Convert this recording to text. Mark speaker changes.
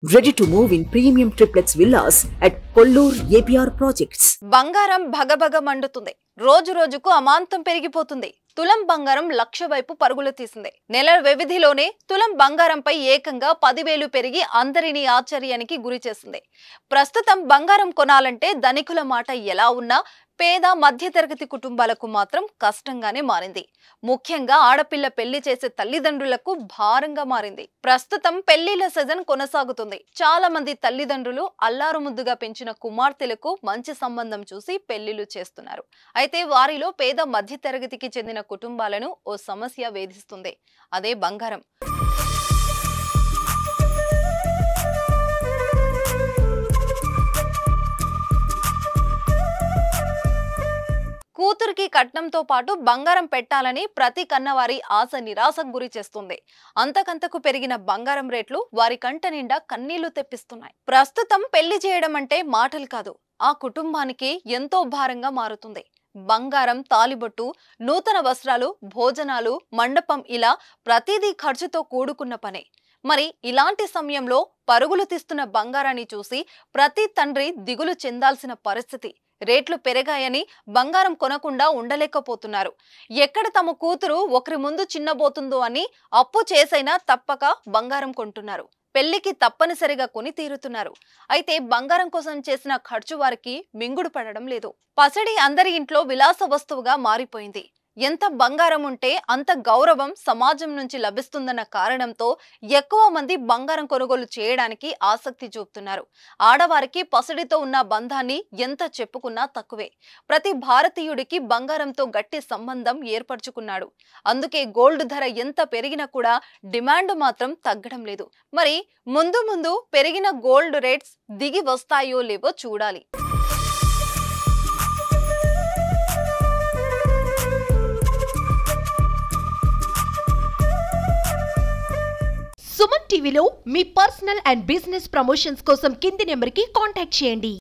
Speaker 1: Ready to move in premium triplex villas at Kollur APR Projects.
Speaker 2: బంగారం భగభగ మండుతుంది. రోజు రోజుకు అమాంతం పెరిగిపోతుంది. తులం బంగారం లక్ష వైపు పరుగులు తీసింది. నెల వ్యవధిలోనే తులం బంగారంపై ఏకంగా 10,000 పెరిగి అందరినీ ఆశ్చర్యానికి గురి చేసింది. ప్రస్తుతం బంగారం కొనాలంటే ధనికుల మాట ఎలా ఉన్నా పేద మధ్యతరగతి కుటుంబాలకు మాత్రం కష్టంగానే మారింది. ముఖ్యంగా ఆడపిల్ల పెళ్లి చేసే తల్లిదండ్రులకు భారంగా మారింది. ప్రస్తుతం పెళ్లిళ్ల సీజన్ కొనసాగుతుంది. చాలా మంది తల్లిదండ్రులు అల్లారు ముద్దుగా పెంచిన కుమార్తెలకు మంచి సంబంధం చూసి పెళ్లిళ్లు చేస్తున్నారు. అయితే వారిలో పేద మధ్యతరగతికి చెందిన కుటుంబాలను ఓ సమస్య వేధిస్తుంది. అదే బంగారం. కూతురికి కట్నంతో పాటు బంగారం పెట్టాలని ప్రతి కన్నవారి ఆశ నిరాశకు గురి చేస్తుంది. అంతకంతకు పెరిగిన బంగారం రేట్లు వారి కంట నిండా కన్నీళ్లు తెప్పిస్తున్నాయి. ప్రస్తుతం పెళ్లి చేయడం అంటే మాటలు కాదు, ఆ కుటుంబానికి ఎంతో భారంగా మారుతుంది. బంగారం, తాలిబొట్టు, నూతన వస్త్రాలు, భోజనాలు, మండపం ఇలా ప్రతిదీ ఖర్చుతో కూడుకున్న పనే. మరి ఇలాంటి సమయంలో పరుగులు తీస్తున్న బంగారాన్ని చూసి ప్రతి తండ్రి దిగులు చెందాల్సిన పరిస్థితి. రేట్లు పెరిగాయని బంగారం కొనకుండా ఉండలేకపోతున్నారు. ఎక్కడ తమ కూతురు ఒకరి ముందు చిన్నబోతుందో అని అప్పు చేసైనా తప్పక బంగారం కొంటున్నారు. పెళ్లికి తప్పనిసరిగా కొని తీరుతున్నారు. అయితే బంగారం కోసం చేసిన ఖర్చు వారికి మింగుడు పడడం లేదు. పసిడి అందరి ఇంట్లో విలాస వస్తువుగా మారిపోయింది. ఎంత బంగారం ఉంటే అంత గౌరవం సమాజం నుంచి లభిస్తుందన్న కారణంతో ఎక్కువ మంది బంగారం కొనుగోలు చేయడానికి ఆసక్తి చూపుతున్నారు. ఆడవారికి పసిడితో ఉన్న బంధాన్ని ఎంత చెప్పుకున్నా తక్కువే. ప్రతి భారతీయుడికి బంగారంతో గట్టి సంబంధం ఏర్పరచుకున్నాడు. అందుకే గోల్డ్ ధర ఎంత పెరిగినా కూడా డిమాండ్ మాత్రం తగ్గడం లేదు. మరి ముందు ముందు పెరిగిన గోల్డ్ రేట్స్ దిగి వస్తాయో లేవో చూడాలి.
Speaker 3: సుమన్ టీవీలో మీ పర్సనల్ అండ్ బిజినెస్ ప్రమోషన్స్ కోసం కింది నెంబర్కి కాంటాక్ట్ చేయండి.